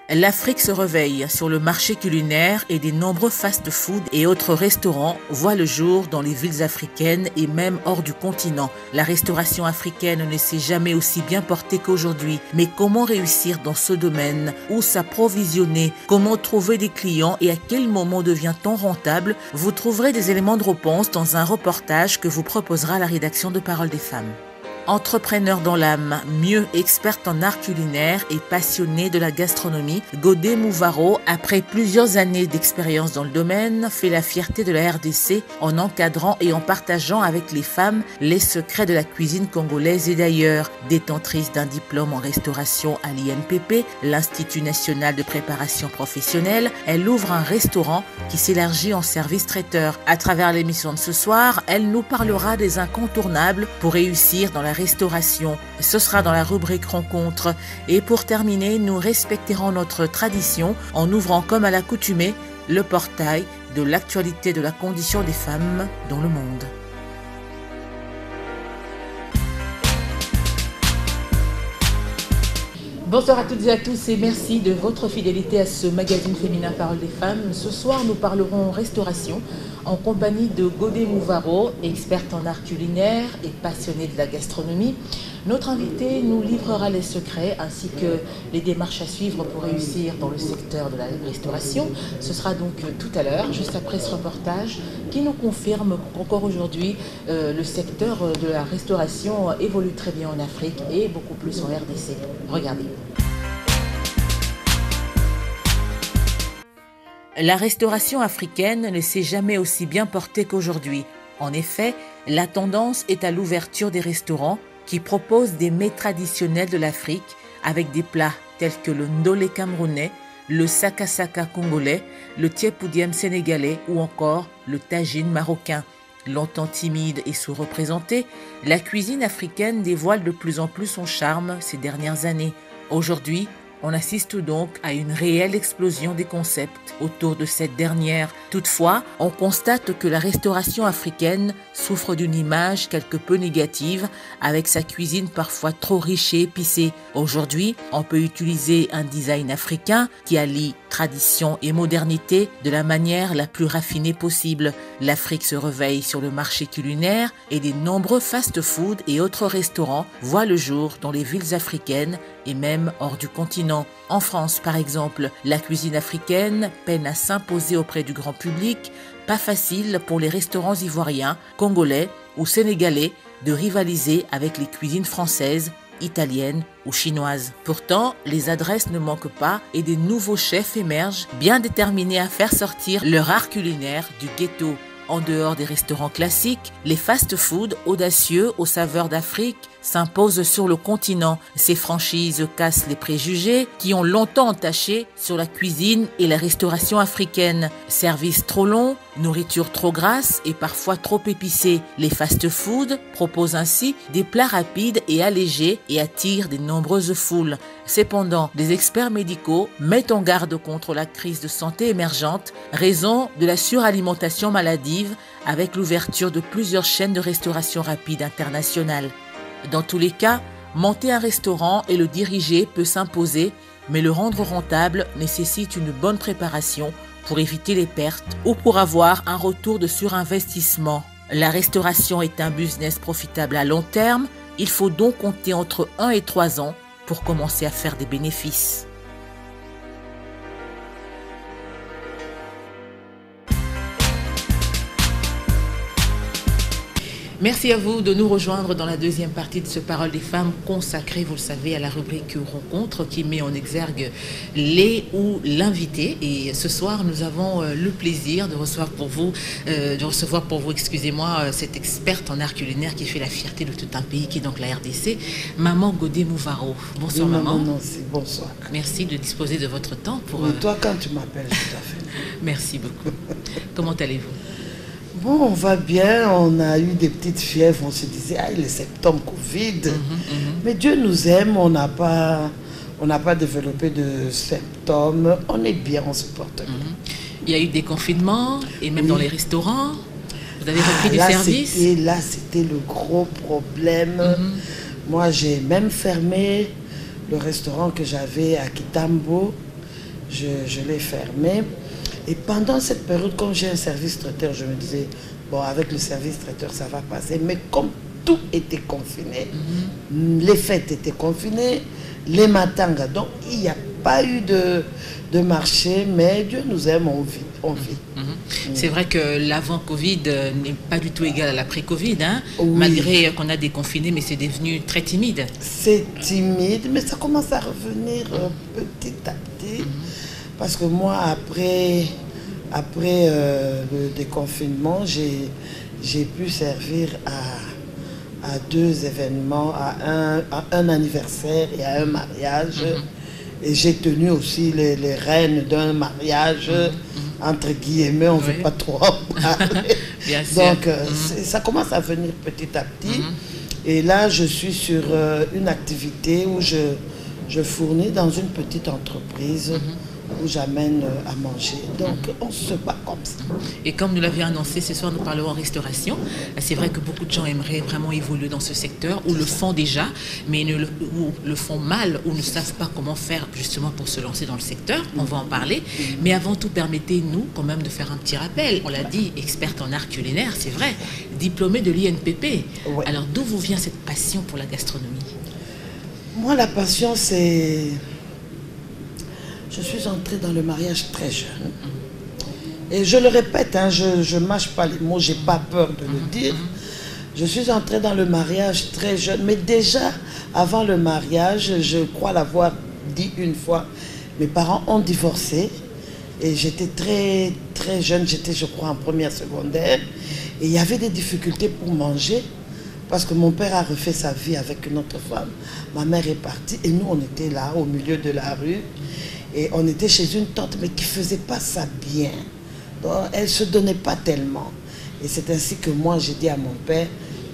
L'Afrique se réveille sur le marché culinaire et des nombreux fast-food et autres restaurants voient le jour dans les villes africaines et même hors du continent. La restauration africaine ne s'est jamais aussi bien portée qu'aujourd'hui. Mais comment réussir dans ce domaine? Où s'approvisionner? Comment trouver des clients et à quel moment devient-on rentable? Vous trouverez des éléments de réponse dans un reportage que vous proposera la rédaction de Parole des femmes. Entrepreneur dans l'âme, mieux experte en art culinaire et passionnée de la gastronomie, Godé Mouvaro, après plusieurs années d'expérience dans le domaine, fait la fierté de la RDC en encadrant et en partageant avec les femmes les secrets de la cuisine congolaise et d'ailleurs. Détentrice d'un diplôme en restauration à l'INPP, l'Institut national de préparation professionnelle, elle ouvre un restaurant qui s'élargit en service traiteur. À travers l'émission de ce soir, elle nous parlera des incontournables pour réussir dans la restauration. Ce sera dans la rubrique rencontre. Et pour terminer, nous respecterons notre tradition en ouvrant comme à l'accoutumée le portail de l'actualité de la condition des femmes dans le monde. Bonsoir à toutes et à tous et merci de votre fidélité à ce magazine féminin Parole des femmes. Ce soir, nous parlerons restauration en compagnie de Godé Mouvaro, experte en art culinaire et passionnée de la gastronomie. Notre invité nous livrera les secrets ainsi que les démarches à suivre pour réussir dans le secteur de la restauration. Ce sera donc tout à l'heure, juste après ce reportage, qui nous confirme qu'encore aujourd'hui, le secteur de la restauration évolue très bien en Afrique et beaucoup plus en RDC. Regardez. La restauration africaine ne s'est jamais aussi bien portée qu'aujourd'hui. En effet, la tendance est à l'ouverture des restaurants qui proposent des mets traditionnels de l'Afrique avec des plats tels que le ndolé camerounais, le sakasaka congolais, le tiepoudième sénégalais ou encore le tagine marocain. Longtemps timide et sous-représentée, la cuisine africaine dévoile de plus en plus son charme ces dernières années. Aujourd'hui, on assiste donc à une réelle explosion des concepts autour de cette dernière. Toutefois, on constate que la restauration africaine souffre d'une image quelque peu négative avec sa cuisine parfois trop riche et épicée. Aujourd'hui, on peut utiliser un design africain qui allie tradition et modernité de la manière la plus raffinée possible. L'Afrique se réveille sur le marché culinaire et de nombreux fast-food et autres restaurants voient le jour dans les villes africaines et même hors du continent. En France, par exemple, la cuisine africaine peine à s'imposer auprès du grand public. Pas facile pour les restaurants ivoiriens, congolais ou sénégalais de rivaliser avec les cuisines françaises, italiennes ou chinoises. Pourtant, les adresses ne manquent pas et des nouveaux chefs émergent, bien déterminés à faire sortir leur art culinaire du ghetto. En dehors des restaurants classiques, les fast-food audacieux aux saveurs d'Afrique s'imposent sur le continent. Ces franchises cassent les préjugés qui ont longtemps entaché sur la cuisine et la restauration africaine. Services trop longs, nourriture trop grasse et parfois trop épicée. Les fast-food proposent ainsi des plats rapides et allégés et attirent de nombreuses foules. Cependant, des experts médicaux mettent en garde contre la crise de santé émergente, raison de la suralimentation maladive avec l'ouverture de plusieurs chaînes de restauration rapide internationales. Dans tous les cas, monter un restaurant et le diriger peut s'imposer, mais le rendre rentable nécessite une bonne préparation pour éviter les pertes ou pour avoir un retour de surinvestissement. La restauration est un business profitable à long terme, il faut donc compter entre 1 et 3 ans pour commencer à faire des bénéfices. Merci à vous de nous rejoindre dans la deuxième partie de ce Parole des femmes consacrée, vous le savez, à la rubrique rencontre qui met en exergue les ou l'invité. Et ce soir, nous avons le plaisir de recevoir pour vous, cette experte en art culinaire qui fait la fierté de tout un pays, qui est donc la RDC, Maman Godé Mouvaro. Bonsoir, maman. Bonsoir. Merci de disposer de votre temps pour. Toi, quand tu m'appelles, je t'appelle. Merci beaucoup. Comment allez-vous? Bon, on va bien, on a eu des petites fièvres, on se disait, ah, le septembre Covid. Mais Dieu nous aime, on n'a pas développé de symptômes, on est bien, on se porte bien. Il y a eu des confinements, et même dans les restaurants, vous avez repris du service? Là, c'était le gros problème. Moi, j'ai même fermé le restaurant que j'avais à Kitambo. je l'ai fermé. Et pendant cette période, quand j'ai un service traiteur, je me disais, bon, avec le service traiteur, ça va passer. Mais comme tout était confiné, les fêtes étaient confinées, les matangas, donc il n'y a pas eu de marché, mais Dieu nous aime, on vit. C'est vrai que l'avant-Covid n'est pas du tout égal à l'après-Covid, hein? Oui. Malgré qu'on a déconfiné, mais c'est devenu très timide. C'est timide, mais ça commence à revenir petit à petit. Parce que moi, après le déconfinement, j'ai pu servir à 2 événements, à un anniversaire et à un mariage. Et j'ai tenu aussi les rênes d'un mariage, entre guillemets, on ne veut pas trop en parler. Bien sûr. Donc, ça commence à venir petit à petit. Et là, je suis sur une activité où je fournis dans une petite entreprise où j'amène à manger. Donc, on se bat comme ça. Et comme nous l'avions annoncé, ce soir, nous parlerons en restauration. C'est vrai que beaucoup de gens aimeraient vraiment évoluer dans ce secteur, ou le font déjà, mais ou le font mal, ou ne savent pas comment faire justement pour se lancer dans le secteur. On va en parler. Mais avant tout, permettez-nous quand même de faire un petit rappel. On l'a dit, experte en art culinaire, c'est vrai, diplômée de l'INPP. Ouais. Alors, d'où vous vient cette passion pour la gastronomie? Moi, la passion, c'est... Je suis entrée dans le mariage très jeune. Et je le répète, hein, je ne mâche pas les mots, je n'ai pas peur de le dire. Je suis entrée dans le mariage très jeune. Mais déjà, avant le mariage, je crois l'avoir dit une fois, mes parents ont divorcé. Et j'étais très, très jeune, j'étais, je crois, en première secondaire. Et il y avait des difficultés pour manger. Parce que mon père a refait sa vie avec une autre femme. Ma mère est partie et nous, on était là, au milieu de la rue. Et on était chez une tante, mais qui ne faisait pas ça bien. Donc, elle ne se donnait pas tellement. Et c'est ainsi que moi, j'ai dit à mon père,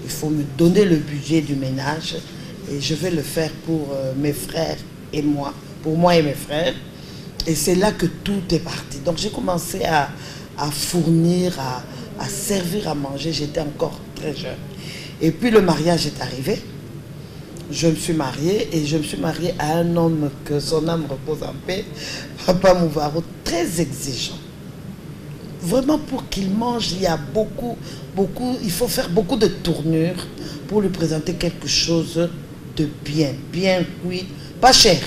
il faut me donner le budget du ménage. Et je vais le faire pour mes frères et moi. Pour moi et mes frères. Et c'est là que tout est parti. Donc, j'ai commencé à fournir, à servir à manger. J'étais encore très jeune. Et puis, le mariage est arrivé. Je me suis mariée et je me suis mariée à un homme que son âme repose en paix, Papa Mouvaro, très exigeant. Vraiment pour qu'il mange, il y a il faut faire beaucoup de tournures pour lui présenter quelque chose de bien cuit, pas cher.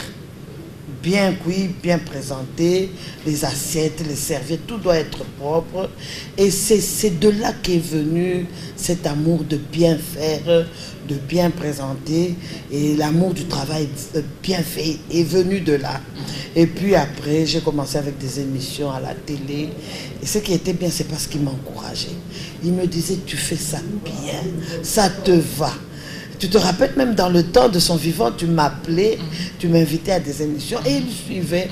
Bien cuit, bien présenté, les assiettes, les serviettes, tout doit être propre. Et c'est de là qu'est venu cet amour de bien faire, de bien présenter. Et l'amour du travail bien fait est venu de là. Et puis après, j'ai commencé avec des émissions à la télé. Et ce qui était bien, c'est parce qu'il m'encourageait. Il me disait, tu fais ça bien, ça te va. Tu te rappelles, même dans le temps de son vivant, tu m'appelais, tu m'invitais à des émissions et il suivait.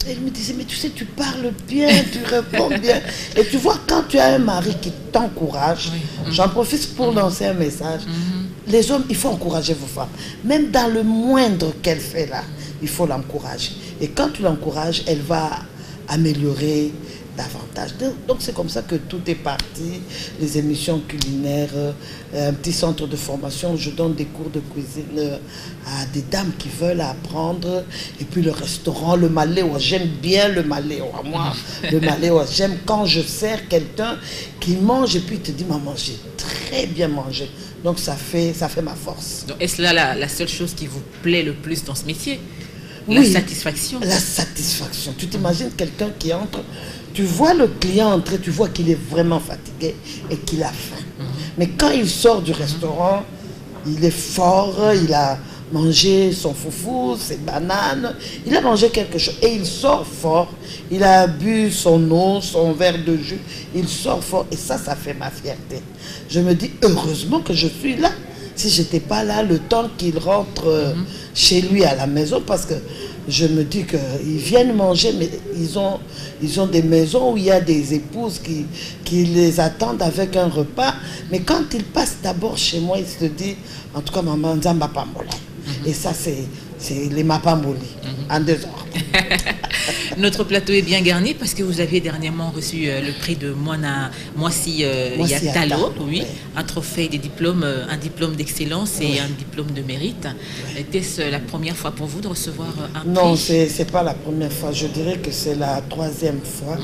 Et il me disait, mais tu sais, tu parles bien, tu réponds bien. Et tu vois, quand tu as un mari qui t'encourage, j'en profite pour lancer un message. Les hommes, il faut encourager vos femmes. Même dans le moindre qu'elle fait là, il faut l'encourager. Et quand tu l'encourages, elle va améliorer davantage. Donc c'est comme ça que tout est parti, les émissions culinaires, un petit centre de formation où je donne des cours de cuisine à des dames qui veulent apprendre, et puis le restaurant, le maléwa, j'aime bien le maléwa, moi, le maléwa, j'aime quand je sers quelqu'un qui mange et puis il te dit, maman, j'ai très bien mangé. Donc ça fait ma force. Est-ce là la seule chose qui vous plaît le plus dans ce métier? Oui, la satisfaction. La satisfaction. Tu t'imagines quelqu'un qui entre, tu vois le client entrer, tu vois qu'il est vraiment fatigué et qu'il a faim. Mais quand il sort du restaurant, il est fort, il a mangé son foufou, ses bananes, il a mangé quelque chose et il sort fort. Il a bu son eau, son verre de jus, il sort fort et ça fait ma fierté. Je me dis, heureusement que je suis là. Si je n'étais pas là, le temps qu'il rentre chez lui à la maison, parce que je me dis qu'ils viennent manger, mais ils ont des maisons où il y a des épouses qui les attendent avec un repas. Mais quand ils passent d'abord chez moi, ils se disent, en tout cas, maman, Nzamba Pambola. Et ça, c'est les Mapamboli, en désordre. Notre plateau est bien garni parce que vous aviez dernièrement reçu le prix de Moissi Yatalo, oui, un trophée des diplômes, un diplôme d'excellence et un diplôme de mérite. Était-ce la première fois pour vous de recevoir un prix? Non, c'est pas la première fois. Je dirais que c'est la troisième fois.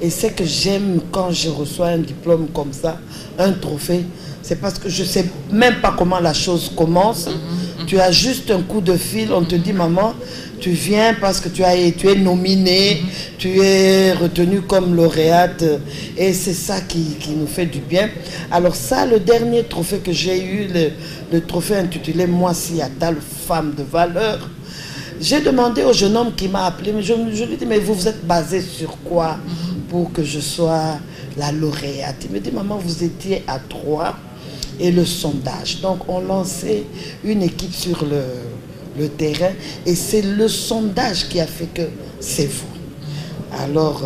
Et c'est que j'aime quand je reçois un diplôme comme ça, un trophée. C'est parce que je ne sais même pas comment la chose commence. Tu as juste un coup de fil, on te dit maman, tu viens parce que tu es nominée, tu es retenue comme lauréate. Et c'est ça qui nous fait du bien. Alors ça, le dernier trophée que j'ai eu, le trophée intitulé Moissi Yatalo, femme de valeur. J'ai demandé au jeune homme qui m'a appelé, mais je lui ai dit, mais vous êtes basé sur quoi pour que je sois la lauréate? Il me dit, maman, vous étiez à 3 et le sondage. Donc, on lançait une équipe sur le terrain et c'est le sondage qui a fait que c'est vous. Alors,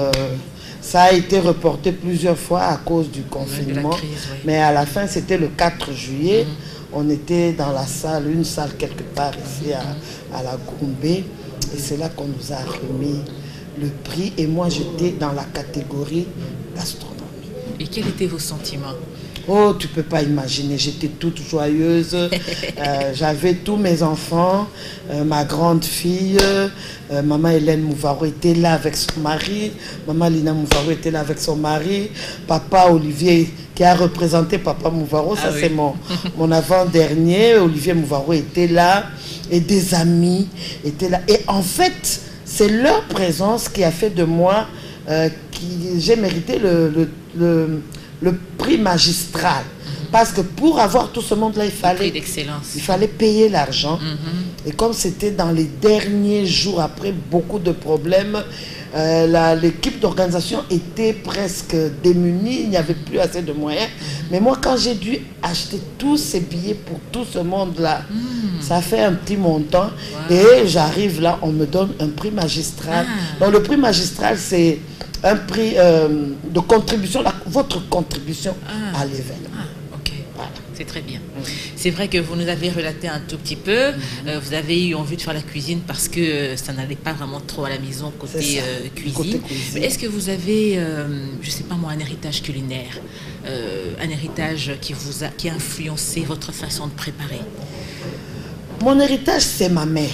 ça a été reporté plusieurs fois à cause du confinement, crise, oui. Mais à la fin, c'était le 4 juillet. On était dans la salle, une salle quelque part ici à la Goumbé. Et c'est là qu'on nous a remis le prix. Et moi, j'étais dans la catégorie gastronomie. Et quels étaient vos sentiments? Oh, tu ne peux pas imaginer, j'étais toute joyeuse. J'avais tous mes enfants, ma grande fille, maman Hélène Mouvaro était là avec son mari, maman Lina Mouvaro était là avec son mari, papa Olivier qui a représenté papa Mouvaro, ça oui. C'est mon avant-dernier, Olivier Mouvaro était là, et des amis étaient là. Et en fait, c'est leur présence qui a fait de moi, j'ai mérité le prix magistral. Parce que pour avoir tout ce monde-là, il fallait payer l'argent. Et comme c'était dans les derniers jours, après beaucoup de problèmes, l'équipe d'organisation était presque démunie, il n'y avait plus assez de moyens. Mais moi, quand j'ai dû acheter tous ces billets pour tout ce monde-là, ça fait un petit montant. Et j'arrive là, on me donne un prix magistral. Donc le prix magistral, c'est un prix de contribution, votre contribution à l'événement. Ok, voilà. C'est très bien. C'est vrai que vous nous avez relaté un tout petit peu, vous avez eu envie de faire la cuisine parce que ça n'allait pas vraiment trop à la maison côté cuisine. Mais est-ce que vous avez, je ne sais pas moi, un héritage culinaire, un héritage qui a influencé votre façon de préparer? Mon héritage, c'est ma mère.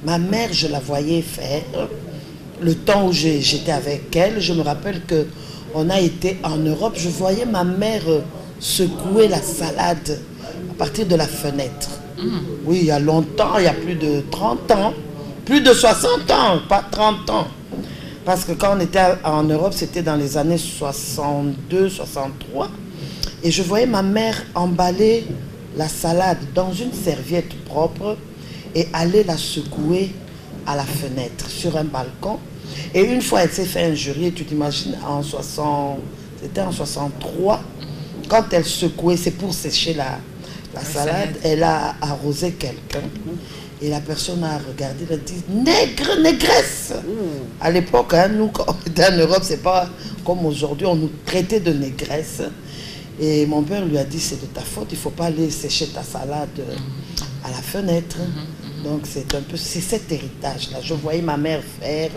Ma mère, je la voyais faire. Le temps où j'étais avec elle, je me rappelle qu'on a été en Europe, je voyais ma mère secouer la salade à partir de la fenêtre. Oui, il y a longtemps, il y a plus de 30 ans, plus de 60 ans, pas 30 ans. Parce que quand on était en Europe, c'était dans les années 62, 63. Et je voyais ma mère emballer la salade dans une serviette propre et aller la secouer à la fenêtre, sur un balcon. Et une fois, elle s'est fait injurier, tu t'imagines, c'était en 63, quand elle secouait, c'est pour sécher la salade, elle a arrosé quelqu'un. Et la personne a regardé, elle a dit « Nègre, négresse !» À l'époque, hein, nous, quand on était en Europe, c'est pas comme aujourd'hui, on nous traitait de négresse. Et mon père lui a dit « C'est de ta faute, il ne faut pas aller sécher ta salade à la fenêtre. » Donc c'est un peu, c'est cet héritage-là. Je voyais ma mère faire,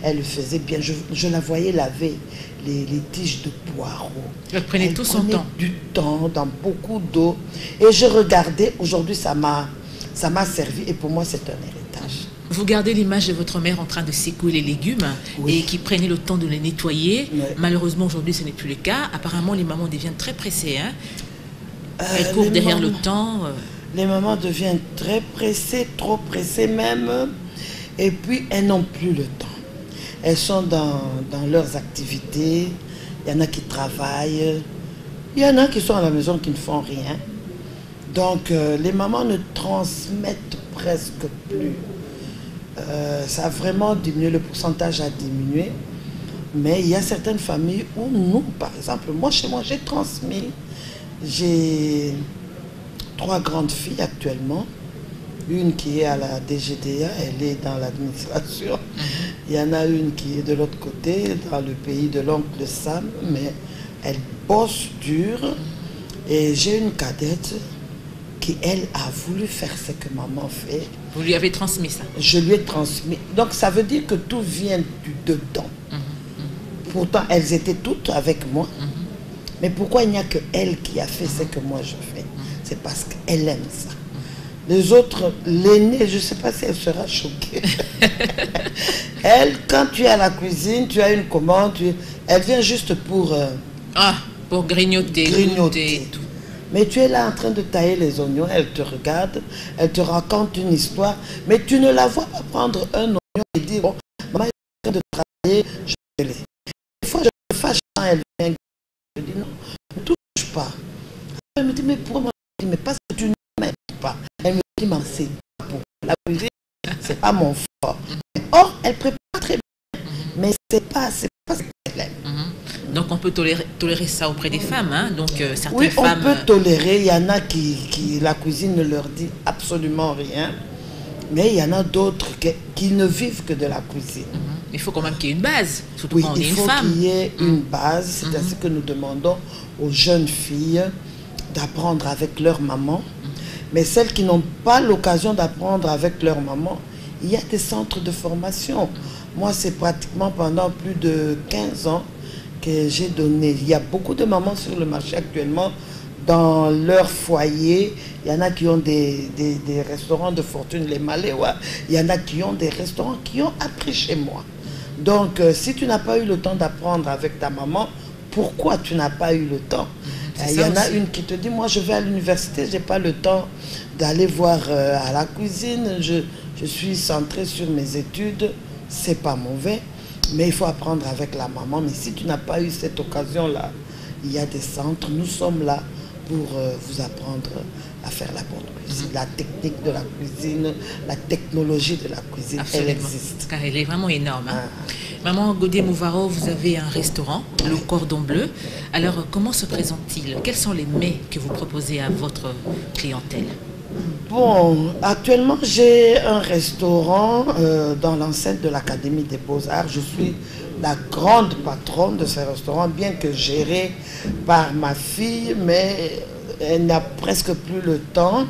elle le faisait bien. Je la voyais laver les tiges de poireaux. Elle prenait tout son temps. Du temps, dans beaucoup d'eau. Et je regardais, aujourd'hui ça m'a servi et pour moi c'est un héritage. Vous gardez l'image de votre mère en train de secouer les légumes et qui prenait le temps de les nettoyer. Malheureusement aujourd'hui ce n'est plus le cas. Apparemment les mamans deviennent très pressées. Hein. Elles courent derrière le temps. Les mamans deviennent très pressées, trop pressées même, et puis elles n'ont plus le temps. Elles sont dans leurs activités, il y en a qui travaillent, il y en a qui sont à la maison qui ne font rien. Donc les mamans ne transmettent presque plus. Ça a vraiment diminué, le pourcentage a diminué, mais il y a certaines familles où nous, par exemple, moi chez moi j'ai transmis, j'ai 3 grandes filles actuellement, une qui est à la DGDA, elle est dans l'administration. Il y en a une qui est de l'autre côté, dans le pays de l'oncle Sam, mais elle bosse dur. Et j'ai une cadette qui, elle, a voulu faire ce que maman fait. Vous lui avez transmis ça? Je lui ai transmis. Donc ça veut dire que tout vient du dedans. Pourtant, elles étaient toutes avec moi. Mais pourquoi il n'y a que elle qui a fait ce que moi je fais? C'est parce qu'elle aime ça. Les autres, l'aînée, je ne sais pas si elle sera choquée. Elle, quand tu es à la cuisine, tu as une commande, elle vient juste pour... pour grignoter. Grignoter. Tout. Mais tu es là en train de tailler les oignons, elle te regarde, elle te raconte une histoire, mais tu ne la vois pas prendre un oignon et dire, bon, maman est en train de travailler, je vais laisser. Des fois, je me fâche quand elle vient, je dis non, ne touche pas. Elle me dit, mais pourquoi? Je dis, mais parce que tu ne m'aimes pas. Elle me dit, mais c'est pas pour la cuisine, c'est pas mon fort. Or, elle prépare très bien, mais c'est pas ce qu'elle aime. Donc on peut tolérer ça auprès des femmes, hein? Donc certaines oui, femmes... on peut tolérer. Il y en a qui la cuisine ne leur dit absolument rien. Mais il y en a d'autres qui ne vivent que de la cuisine. Il faut quand même qu'il y ait une base, surtout oui, quand on est une femme. Il faut qu'il y ait une base. C'est ainsi que nous demandons aux jeunes filles d'apprendre avec leur maman. Mais celles qui n'ont pas l'occasion d'apprendre avec leur maman, il y a des centres de formation. Moi, c'est pratiquement pendant plus de 15 ans que j'ai donné. Il y a beaucoup de mamans sur le marché actuellement, dans leur foyer. Il y en a qui ont des restaurants de fortune, les Maléwa. Il y en a qui ont des restaurants qui ont appris chez moi. Donc, si tu n'as pas eu le temps d'apprendre avec ta maman, pourquoi tu n'as pas eu le temps? Il y en a une qui te dit, moi je vais à l'université, je n'ai pas le temps d'aller voir à la cuisine, je suis centrée sur mes études, c'est pas mauvais. Mais il faut apprendre avec la maman. Mais si tu n'as pas eu cette occasion-là, il y a des centres. Nous sommes là pour vous apprendre à faire la bonne cuisine. La technique de la cuisine, la technologie de la cuisine, absolument. Elle existe. Car elle est vraiment énorme. Hein. Maman Godé Mouvaro, vous avez un restaurant, le Cordon Bleu. Alors, comment se présente-t-il? Quels sont les mets que vous proposez à votre clientèle? Bon, actuellement, j'ai un restaurant dans l'enceinte de l'Académie des Beaux-Arts. Je suis la grande patronne de ce restaurant, bien que géré par ma fille, mais elle n'a presque plus le temps.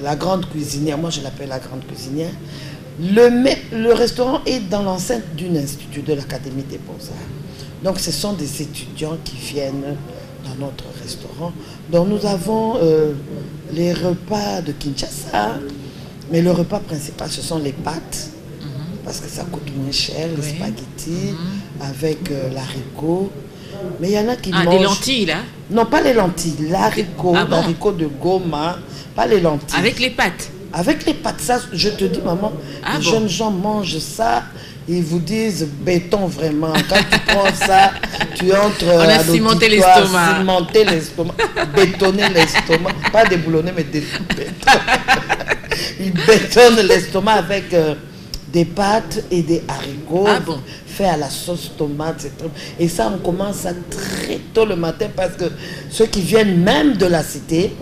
La grande cuisinière, moi je l'appelle la grande cuisinière. Le restaurant est dans l'enceinte d'un institut de l'Académie des Beaux-Arts. Donc ce sont des étudiants qui viennent dans notre restaurant. Donc nous avons les repas de Kinshasa, mais le repas principal ce sont les pâtes, parce que ça coûte moins cher, les spaghettis avec l'haricot. Mais il y en a qui mangent... des lentilles là? Non, pas les lentilles, l'haricot, l'haricot de Goma, pas les lentilles. Avec les pâtes? Avec les pâtes, ça, je te dis maman, les jeunes gens mangent ça, ils vous disent béton vraiment. Quand tu prends ça, tu entres on a cimenté l'estomac. Cimenter l'estomac, bétonner l'estomac, pas déboulonner mais bétonner. Ils bétonnent l'estomac avec des pâtes et des haricots faits à la sauce tomate. Et ça, on commence ça très tôt le matin parce que ceux qui viennent même de la cité,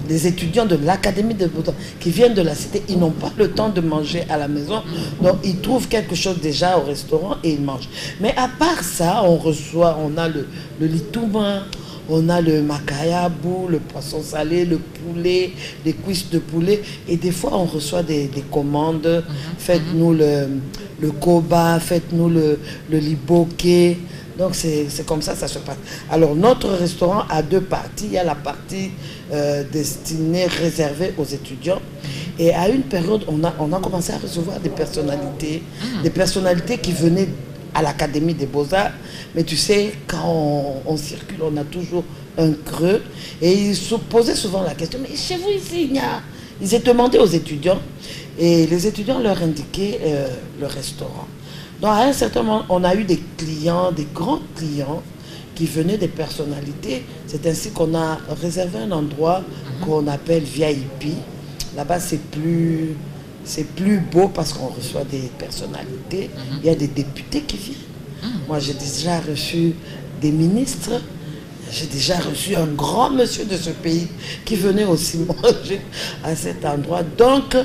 les étudiants de l'Académie des Beaux-Arts qui viennent de la cité, ils n'ont pas le temps de manger à la maison. Donc, ils trouvent quelque chose déjà au restaurant et ils mangent. Mais à part ça, on a le litouma, on a le makayabou, le poisson salé, le poulet, les cuisses de poulet. Et des fois, on reçoit des commandes. Faites-nous le koba, faites-nous le liboké. Donc, c'est comme ça se passe. Alors, notre restaurant a deux parties. Il y a la partie destinée, réservée aux étudiants. Et à une période, on a commencé à recevoir des personnalités qui venaient à l'Académie des Beaux-Arts. Mais tu sais, quand on circule, on a toujours un creux. Et ils se posaient souvent la question, mais chez vous ici, il y a... Ils étaient demandés aux étudiants. Et les étudiants leur indiquaient le restaurant. Donc à un certain moment, on a eu des clients, des grands clients, qui venaient des personnalités. C'est ainsi qu'on a réservé un endroit qu'on appelle VIP. Là-bas, c'est plus beau parce qu'on reçoit des personnalités. Il y a des députés qui viennent. Moi, j'ai déjà reçu des ministres. J'ai déjà reçu un grand monsieur de ce pays qui venait aussi manger à cet endroit. Donc,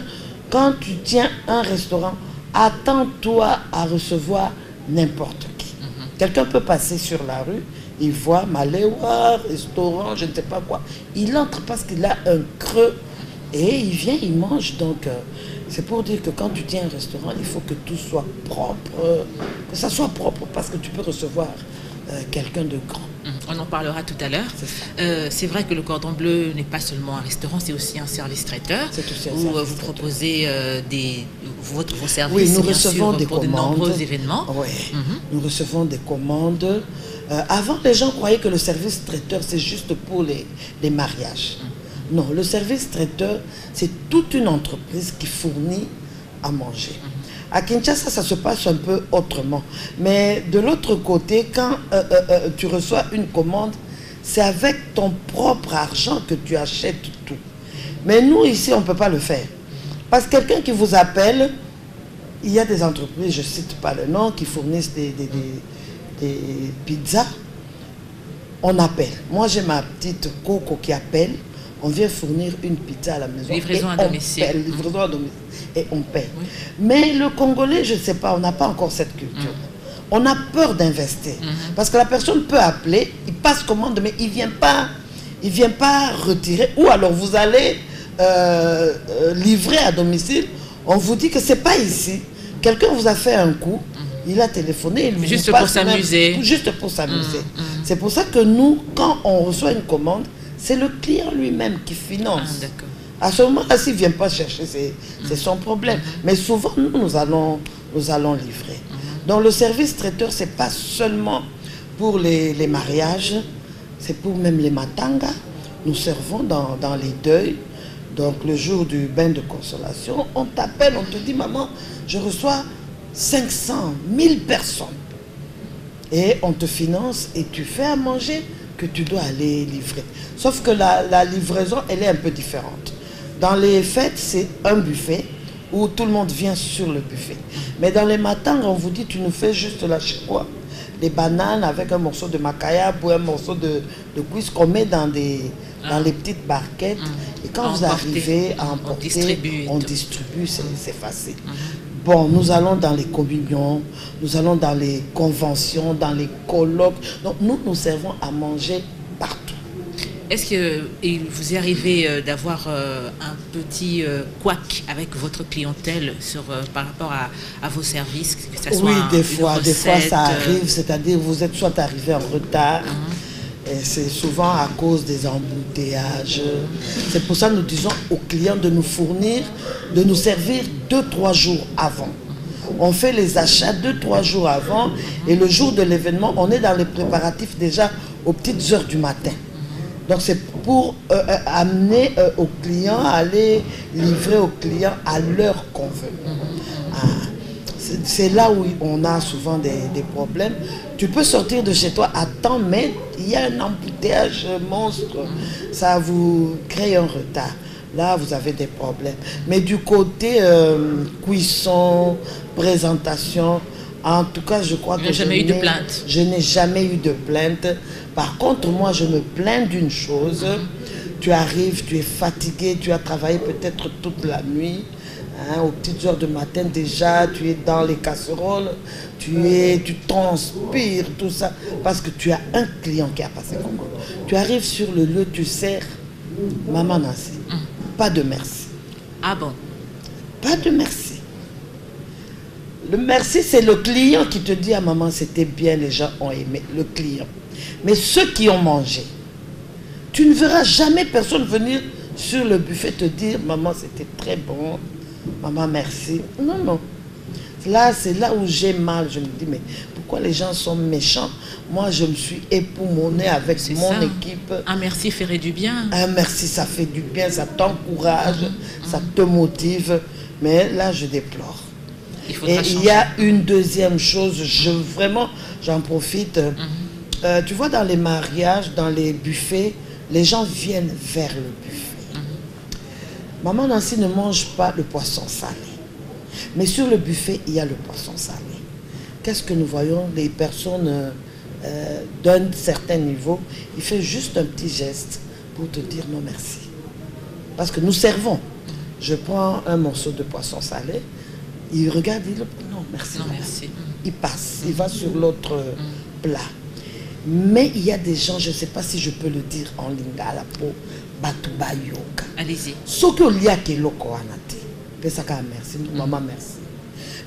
quand tu tiens un restaurant, attends-toi à recevoir n'importe qui. Quelqu'un peut passer sur la rue, il voit Maléwa, restaurant, je ne sais pas quoi. Il entre parce qu'il a un creux Et il vient, il mange. Donc, c'est pour dire que quand tu tiens un restaurant, il faut que tout soit propre, que ça soit propre, parce que tu peux recevoir quelqu'un de grand. On en parlera tout à l'heure. C'est vrai que le Cordon Bleu n'est pas seulement un restaurant, c'est aussi un service traiteur. C'est aussi un où service vous traiteur. proposez vos services, Oui, nous bien recevons sûr, des pour commandes. de nombreux événements. Oui, nous recevons des commandes. Avant, les gens croyaient que le service traiteur, c'est juste pour les mariages. Non, le service traiteur, c'est toute une entreprise qui fournit à manger. À Kinshasa, ça se passe un peu autrement. Mais de l'autre côté, quand tu reçois une commande, c'est avec ton propre argent que tu achètes tout. Mais nous, ici, on ne peut pas le faire. Parce que quelqu'un qui vous appelle, il y a des entreprises, je ne cite pas le nom, qui fournissent des pizzas. On appelle. Moi, j'ai ma petite coco qui appelle. On vient fournir une pizza à la maison. Livraison à domicile. Livraison à domicile. Et on paie. Oui. Mais le Congolais, je ne sais pas, on n'a pas encore cette culture. On a peur d'investir. Parce que la personne peut appeler, il passe commande, mais il ne vient pas retirer. Ou alors vous allez livrer à domicile. On vous dit que ce n'est pas ici. Quelqu'un vous a fait un coup. Il a téléphoné. Juste pour s'amuser. Juste pour s'amuser. C'est pour ça que nous, quand on reçoit une commande, c'est le client lui-même qui finance. À ce moment-là, s'il ne vient pas chercher, c'est son problème. Mais souvent, nous allons livrer. Donc le service traiteur, ce n'est pas seulement pour les mariages, c'est pour même les matangas. Nous servons dans les deuils. Donc le jour du bain de consolation, on t'appelle, on te dit, maman, je reçois 500, 1000 personnes. Et on te finance et tu fais à manger que tu dois aller livrer. Sauf que la livraison, elle est un peu différente. Dans les fêtes, c'est un buffet où tout le monde vient sur le buffet. Mais dans les matins, on vous dit, tu nous fais juste la chikwa, des bananes avec un morceau de macaya ou un morceau de cuisse qu'on met dans les petites barquettes. Et quand vous arrivez à emporter, on distribue, c'est facile. Bon, nous allons dans les communions, nous allons dans les conventions, dans les colloques. Donc nous servons à manger partout. Est-ce qu'il vous est arrivé d'avoir un petit couac avec votre clientèle par rapport à vos services, que ça soit oui, des fois ça arrive, c'est-à-dire vous êtes soit arrivé en retard, et c'est souvent à cause des embouteillages. C'est pour ça que nous disons aux clients de nous fournir, de nous servir 2-3 jours avant. On fait les achats 2-3 jours avant, et le jour de l'événement, on est dans les préparatifs déjà aux petites heures du matin. Donc c'est pour amener aux clients, aller livrer aux clients à l'heure qu'on veut. C'est là où on a souvent des problèmes. Tu peux sortir de chez toi à temps, mais il y a un embouteillage monstre. Ça vous crée un retard. Là, vous avez des problèmes. Mais du côté cuisson, présentation, en tout cas, je crois que je n'ai jamais eu de plainte. Par contre, moi, je me plains d'une chose. Tu arrives, tu es fatigué, tu as travaillé peut-être toute la nuit. Aux petites heures du matin déjà, tu es dans les casseroles, tu transpires, tout ça, parce que tu as un client qui a passé commande. Tu arrives sur le lieu, tu sers, maman Nancy, pas de merci. Ah bon? Pas de merci. Le merci, c'est le client qui te dit à maman, c'était bien, les gens ont aimé, le client. Mais ceux qui ont mangé, tu ne verras jamais personne venir sur le buffet te dire, maman, c'était très bon. Maman, merci. Non, non. Là, c'est là où j'ai mal. Je me dis, mais pourquoi les gens sont méchants? Moi, je me suis époumonée avec mon équipe. Un merci ferait du bien. Un merci, ça fait du bien, ça t'encourage, ça te motive. Mais là, je déplore. Et il y a une deuxième chose, vraiment, j'en profite. Tu vois, dans les mariages, dans les buffets, les gens viennent vers le buffet. Maman Nancy ne mange pas le poisson salé. Mais sur le buffet, il y a le poisson salé. Qu'est-ce que nous voyons? Les personnes d'un certain niveau, il fait juste un petit geste pour te dire non merci. Parce que nous servons. Je prends un morceau de poisson salé, il regarde, il dit non merci. Non, merci. Il passe, il va sur l'autre plat. Mais il y a des gens, je ne sais pas si je peux le dire en lingala batu bayoka. Allez-y. Ce que l'y a qui est loko anati. Pesaka merci, maman merci.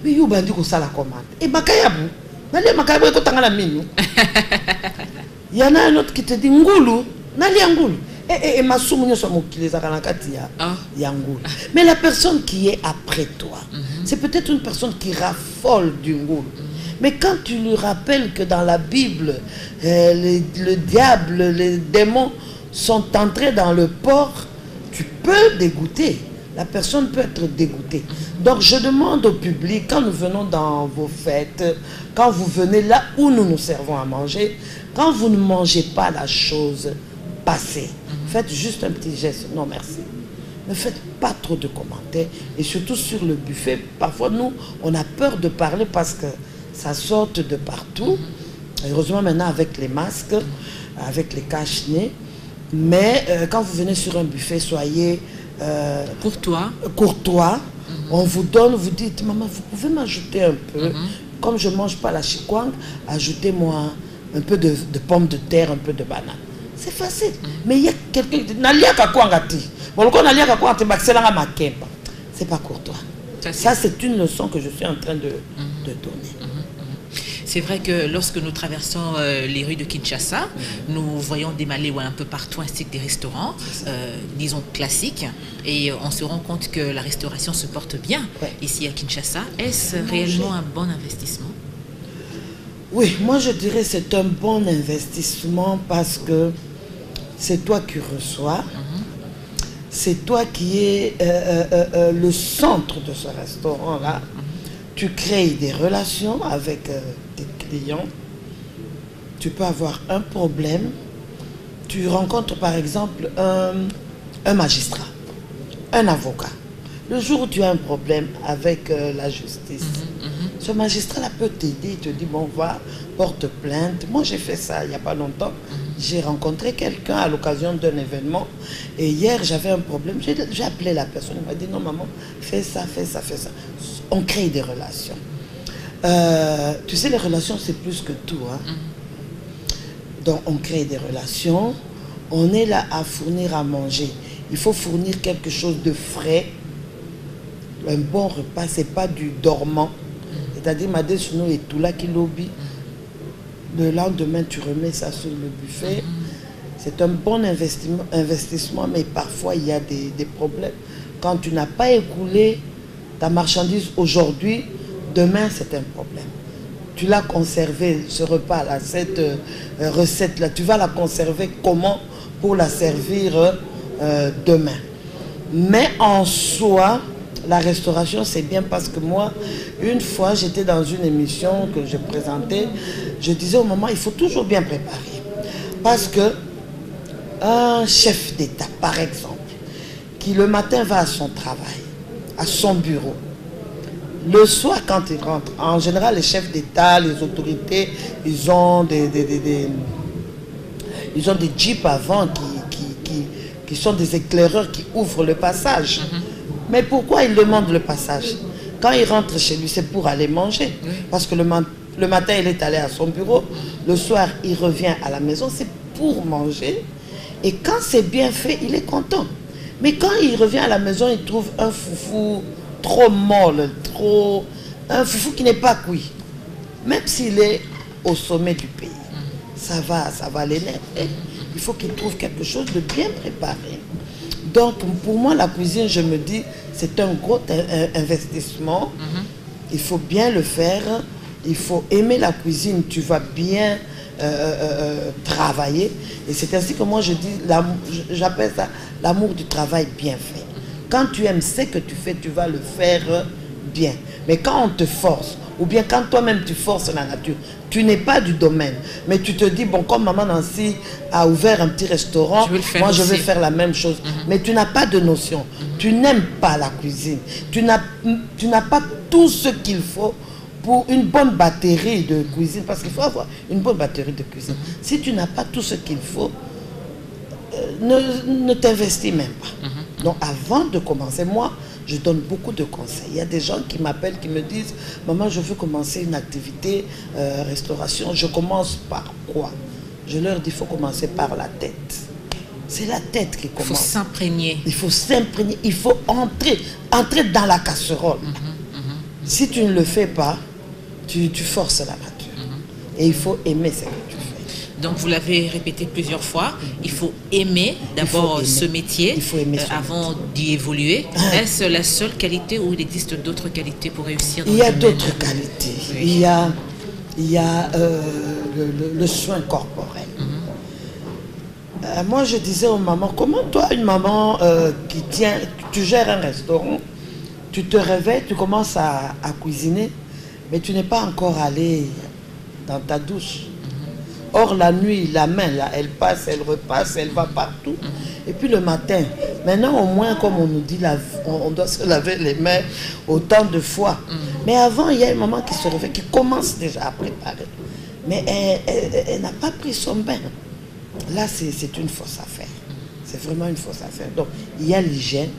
Mais yo bandi ko sala commande. Et bakayabu. Nali makayabu ko tangala minu. Il y en a un autre qui te dit ngoulou, nali ngoulou. Et masumu nyo so mokileza kana kati ya ngoulou. Mais la personne qui est après toi, c'est peut-être une personne qui raffole du ngoulou. Mais quand tu lui rappelles que dans la Bible, le diable, les démons sont entrés dans le porc, tu peux dégoûter. La personne peut être dégoûtée. Donc je demande au public, quand nous venons dans vos fêtes, quand vous venez là où nous nous servons à manger, quand vous ne mangez pas la chose, passez. Faites juste un petit geste. Non, merci. Ne faites pas trop de commentaires. Et surtout sur le buffet, parfois nous, on a peur de parler parce que ça sort de partout. Heureusement maintenant avec les masques, avec les cache-nez. Mais quand vous venez sur un buffet, soyez courtois. On vous donne, vous dites, maman, vous pouvez m'ajouter un peu. Comme je ne mange pas la chikwang, ajoutez-moi un peu de pommes de terre, un peu de banane. C'est facile. Mais il y a quelqu'un qui dit, c'est pas courtois. Ça, c'est une leçon que je suis en train de donner. C'est vrai que lorsque nous traversons les rues de Kinshasa, nous voyons des Maléwa un peu partout ainsi que des restaurants, disons classiques, et on se rend compte que la restauration se porte bien ici à Kinshasa. Est-ce réellement un bon investissement? Oui, moi je dirais que c'est un bon investissement parce que c'est toi qui reçois, c'est toi qui es le centre de ce restaurant-là. Tu crées des relations avec tes clients. Tu peux avoir un problème. Tu rencontres par exemple un magistrat, un avocat. Le jour où tu as un problème avec la justice, ce magistrat-là peut t'aider. Il te dit, bon, va, porte plainte. Moi, j'ai fait ça il n'y a pas longtemps. J'ai rencontré quelqu'un à l'occasion d'un événement. Et hier, j'avais un problème. J'ai appelé la personne. Elle m'a dit, non, maman, fais ça, fais ça, fais ça. On crée des relations. Tu sais, les relations, c'est plus que tout. Donc, on crée des relations. On est là à fournir à manger. Il faut fournir quelque chose de frais. Un bon repas, ce n'est pas du dormant. C'est-à-dire, Madé Sounou et tout là qui lobby. Le lendemain, tu remets ça sur le buffet. C'est un bon investissement, mais parfois, il y a des problèmes. Quand tu n'as pas écoulé ta marchandise aujourd'hui, demain, c'est un problème. Tu l'as conservé, ce repas-là, cette recette-là, tu vas la conserver comment pour la servir demain. Mais en soi, la restauration, c'est bien parce que moi, une fois, j'étais dans une émission que je présentais, je disais au moment, il faut toujours bien préparer. Parce que un chef d'État, par exemple, qui le matin va à son travail, à son bureau, le soir, quand il rentre, en général, les chefs d'État, les autorités, ils ont des jeeps avant qui sont des éclaireurs qui ouvrent le passage. Mais pourquoi il demande le passage? Quand il rentre chez lui, c'est pour aller manger. Parce que le matin, il est allé à son bureau. Le soir, il revient à la maison. C'est pour manger. Et quand c'est bien fait, il est content. Mais quand il revient à la maison, il trouve un foufou trop molle, un foufou qui n'est pas cuit. Même s'il est au sommet du pays, ça va l'énerver. Il faut qu'il trouve quelque chose de bien préparé. Donc, pour moi, la cuisine, je me dis, c'est un gros investissement. Il faut bien le faire. Il faut aimer la cuisine. Tu vas bien travailler. Et c'est ainsi que moi, je dis, j'appelle ça l'amour du travail bien fait. Quand tu aimes ce que tu fais, tu vas le faire bien. Mais quand on te force, ou bien quand toi-même tu forces la nature, tu n'es pas du domaine, mais tu te dis, bon, comme Maman Nancy a ouvert un petit restaurant, moi je vais faire la même chose. Mais tu n'as pas de notion, tu n'aimes pas la cuisine, tu n'as pas tout ce qu'il faut pour une bonne batterie de cuisine, parce qu'il faut avoir une bonne batterie de cuisine. Si tu n'as pas tout ce qu'il faut, ne t'investis même pas. Donc avant de commencer, moi, je donne beaucoup de conseils. Il y a des gens qui m'appellent, qui me disent, maman, je veux commencer une activité restauration. Je commence par quoi? Je leur dis, il faut commencer par la tête. C'est la tête qui commence. Il faut s'imprégner. Il faut s'imprégner. Il faut entrer dans la casserole. Si tu ne le fais pas, tu forces la nature. Et il faut aimer ce que tu fais. Donc vous l'avez répété plusieurs fois, il faut aimer d'abord ce métier avant d'y évoluer. Est-ce la seule qualité ou il existe d'autres qualités pour réussir dans Il y a d'autres qualités. Oui. Il y a le soin corporel. Moi je disais aux mamans, comment toi une maman tu gères un restaurant, tu te réveilles, tu commences à cuisiner, mais tu n'es pas encore allé dans ta douche. Or la nuit, la main là, elle passe, elle repasse, elle va partout. Et puis le matin, maintenant au moins comme on nous dit, on doit se laver les mains autant de fois. Mais avant, il y a une maman qui se réveille, qui commence déjà à préparer. Mais elle n'a pas pris son bain. Là, c'est une fausse affaire. C'est vraiment une fausse affaire. Donc, il y a l'hygiène.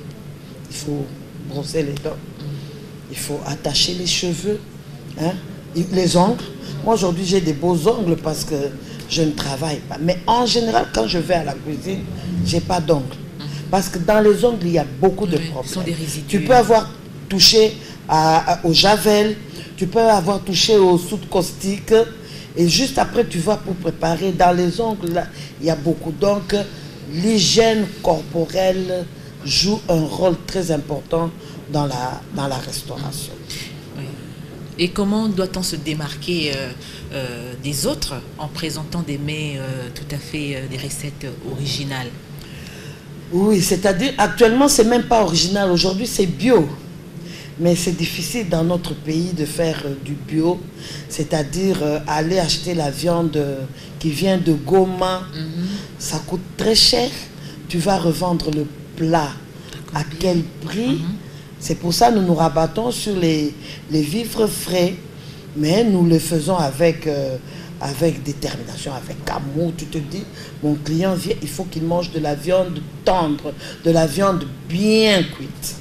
Il faut brosser les dents. Il faut attacher les cheveux. Hein? Les ongles. Moi, aujourd'hui, j'ai des beaux ongles parce que je ne travaille pas. Mais en général, quand je vais à la cuisine, je n'ai pas d'ongles. Parce que dans les ongles, il y a beaucoup de problèmes. Ce sont des résidus. Tu peux avoir touché au javel. Tu peux avoir touché au soude caustique. Et juste après, tu vas pour préparer. Dans les ongles, là, il y a beaucoup. Donc, l'hygiène corporelle joue un rôle très important dans la restauration. Oui. Et comment doit-on se démarquer des autres en présentant des mets tout à fait, des recettes originales? Oui, c'est-à-dire, actuellement, c'est même pas original. Aujourd'hui, c'est bio. Mais c'est difficile dans notre pays de faire du bio, c'est-à-dire aller acheter la viande qui vient de Goma, ça coûte très cher. Tu vas revendre le plat à quel prix? C'est pour ça que nous nous rabattons sur les vivres frais, mais nous le faisons avec détermination, avec amour. Tu te dis, mon client vient, il faut qu'il mange de la viande tendre, de la viande bien cuite.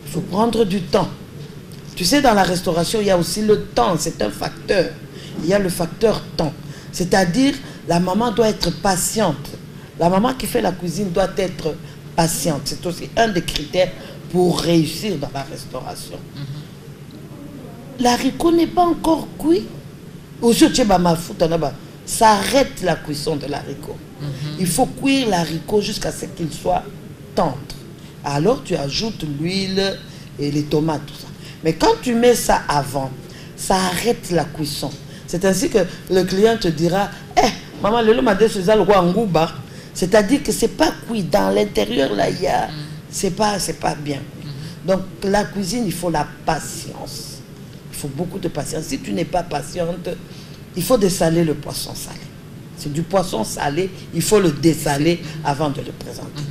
Il faut prendre du temps. Tu sais, dans la restauration, il y a aussi le temps, c'est un facteur. Il y a le facteur temps. C'est-à-dire, la maman doit être patiente. La maman qui fait la cuisine doit être patiente. C'est aussi un des critères pour réussir dans la restauration. L'haricot n'est pas encore cuit. Ça arrête la cuisson de l'haricot. Il faut cuire l'haricot jusqu'à ce qu'il soit tendre. Alors tu ajoutes l'huile et les tomates, tout ça. Mais quand tu mets ça avant, ça arrête la cuisson. C'est ainsi que le client te dira, maman, le m'a dit c'est-à-dire que c'est pas cuit. Dans l'intérieur, là, il y a... c'est pas bien. Donc la cuisine, il faut la patience. Il faut beaucoup de patience. Si tu n'es pas patiente, il faut dessaler le poisson salé. C'est du poisson salé, il faut le dessaler avant de le présenter.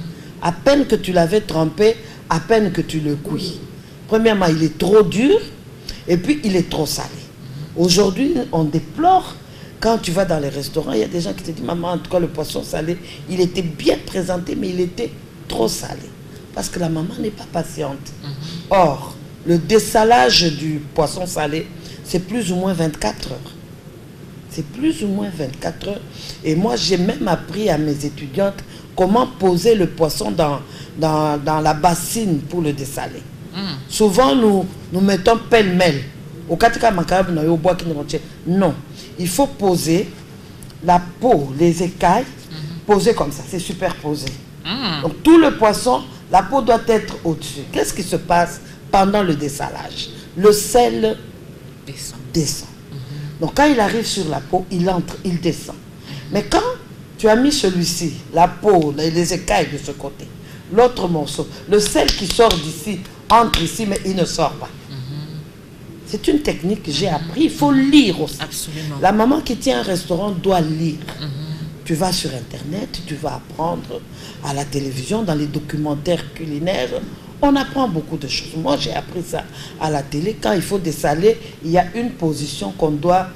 À peine que tu l'avais trempé, à peine que tu le cuis. Premièrement, il est trop dur et puis il est trop salé. Aujourd'hui, on déplore, quand tu vas dans les restaurants, il y a des gens qui te disent, maman, en tout cas, le poisson salé, il était bien présenté, mais il était trop salé. Parce que la maman n'est pas patiente. Or, le dessalage du poisson salé, c'est plus ou moins 24 heures. C'est plus ou moins 24 heures. Et moi, j'ai même appris à mes étudiantes comment poser le poisson dans la bassine pour le dessaler. Souvent, nous mettons pêle-mêle. Non, il faut poser la peau, les écailles, poser comme ça, c'est superposé. Donc tout le poisson, la peau doit être au-dessus. Qu'est-ce qui se passe pendant le dessalage? Le sel descend. Donc quand il arrive sur la peau, il entre, il descend. Mais quand tu as mis celui-ci, la peau, les écailles de ce côté, l'autre morceau, le sel qui sort d'ici, entre ici, mais il ne sort pas. C'est une technique que j'ai appris. Il faut lire aussi. Absolument. La maman qui tient un restaurant doit lire. Tu vas sur Internet, tu vas apprendre à la télévision, dans les documentaires culinaires. On apprend beaucoup de choses. Moi, j'ai appris ça à la télé. Quand il faut dessaler, il y a une position qu'on doit...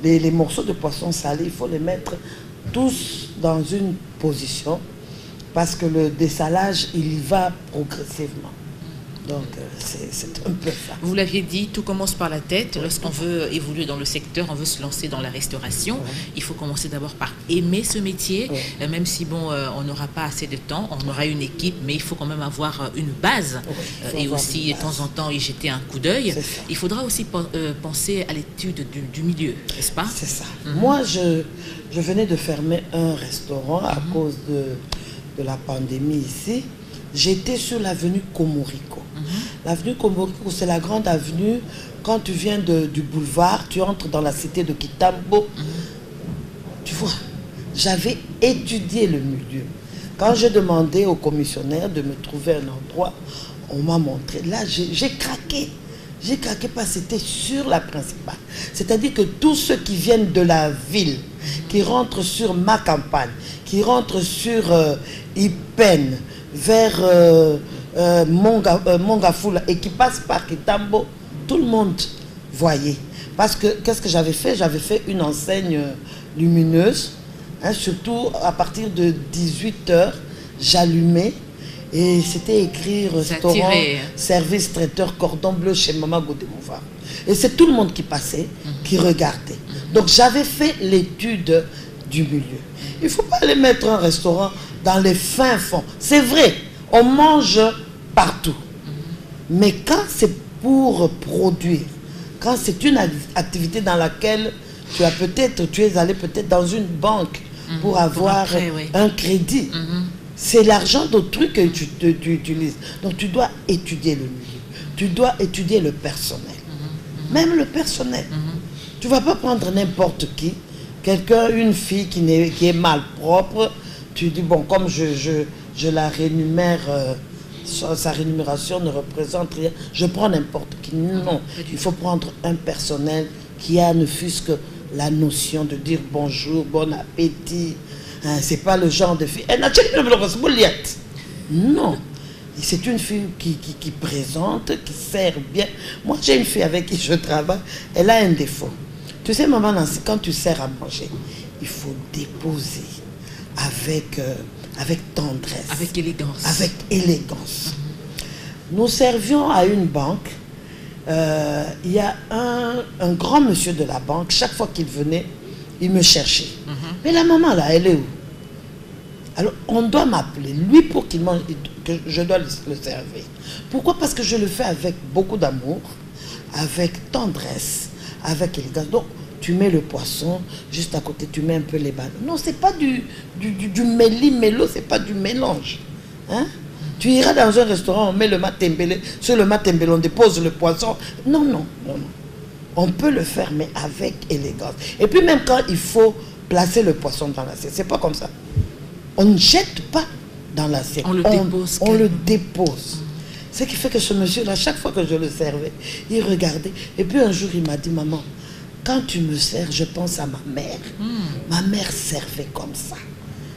les morceaux de poisson salé, il faut les mettre tous dans une position parce que le dessalage, il va progressivement. Donc, c'est un peu ça. Vous l'aviez dit, tout commence par la tête. Lorsqu'on veut évoluer dans le secteur, on veut se lancer dans la restauration, il faut commencer d'abord par aimer ce métier, même si, bon, on n'aura pas assez de temps, on aura une équipe, mais il faut quand même avoir une base et aussi, de temps en temps, y jeter un coup d'œil. Il faudra aussi penser à l'étude du milieu, n'est-ce pas? C'est ça. Moi, je venais de fermer un restaurant à cause de la pandémie ici. J'étais sur l'avenue Komoriko. L'avenue Komoriko, c'est la grande avenue. Quand tu viens du boulevard, tu entres dans la cité de Kitambo. Tu vois, j'avais étudié le milieu. Quand j'ai demandé au commissionnaire de me trouver un endroit, on m'a montré. Là, j'ai craqué. J'ai craqué parce que c'était sur la principale. C'est-à-dire que tous ceux qui viennent de la ville, qui rentrent sur ma campagne, qui rentrent sur Ipen, vers Mongafula et qui passent par Kitambo, tout le monde voyait. Parce que qu'est-ce que j'avais fait? J'avais fait une enseigne lumineuse, hein, surtout à partir de 18h, j'allumais et c'était écrit restaurant, service traiteur, cordon bleu chez Maman Godemova. Et c'est tout le monde qui passait, qui regardait. Donc j'avais fait l'étude du milieu. Il ne faut pas aller mettre un restaurant dans les fins fonds. C'est vrai, on mange partout. Mais quand c'est pour produire, quand c'est une activité dans laquelle tu es allé peut-être dans une banque pour avoir un crédit, c'est l'argent d'autrui que tu utilises. Donc tu dois étudier le milieu. Tu dois étudier le personnel. Même le personnel. Tu ne vas pas prendre n'importe qui. Quelqu'un, une fille qui est mal propre, tu dis, bon, comme je la rémunère, sa rémunération ne représente rien, je prends n'importe qui. Non, il faut prendre un personnel qui a ne fût-ce que la notion de dire bonjour, bon appétit. Hein, c'est pas le genre de fille. Non, c'est une fille qui présente, qui sert bien. Moi, j'ai une fille avec qui je travaille, elle a un défaut. Tu sais, maman Nancy, quand tu sers à manger, il faut déposer avec tendresse. Avec élégance. Avec élégance. Nous servions à une banque. Il y a un grand monsieur de la banque. Chaque fois qu'il venait, il me cherchait. Mais la maman, là, elle est où? Alors, on doit m'appeler, lui, pour qu'il mange, que je dois le servir. Pourquoi? Parce que je le fais avec beaucoup d'amour, avec tendresse, avec élégance. Donc, tu mets le poisson, juste à côté, tu mets un peu les ballons. Non, c'est pas du méli-mélo, c'est pas du mélange. Hein? Tu iras dans un restaurant, on met le matembele, sur le matembele, on dépose le poisson. Non, non, non, non. On peut le faire, mais avec élégance. Et puis même quand il faut placer le poisson dans l'assiette, c'est pas comme ça. On ne jette pas dans l'assiette. On le dépose. On le dépose. Ce qui fait que ce monsieur-là, chaque fois que je le servais, il regardait. Et puis un jour, il m'a dit, maman, quand tu me sers, je pense à ma mère. Ma mère servait comme ça.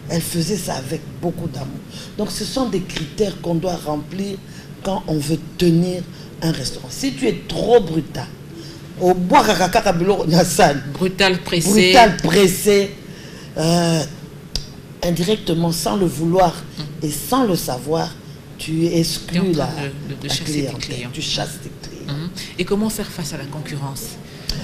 Elle faisait ça avec beaucoup d'amour. Donc ce sont des critères qu'on doit remplir quand on veut tenir un restaurant. Si tu es trop brutal, au bois brutal pressé, indirectement, sans le vouloir et sans le savoir, tu exclus la clientèle, tu chasses tes clients. Et comment faire face à la concurrence?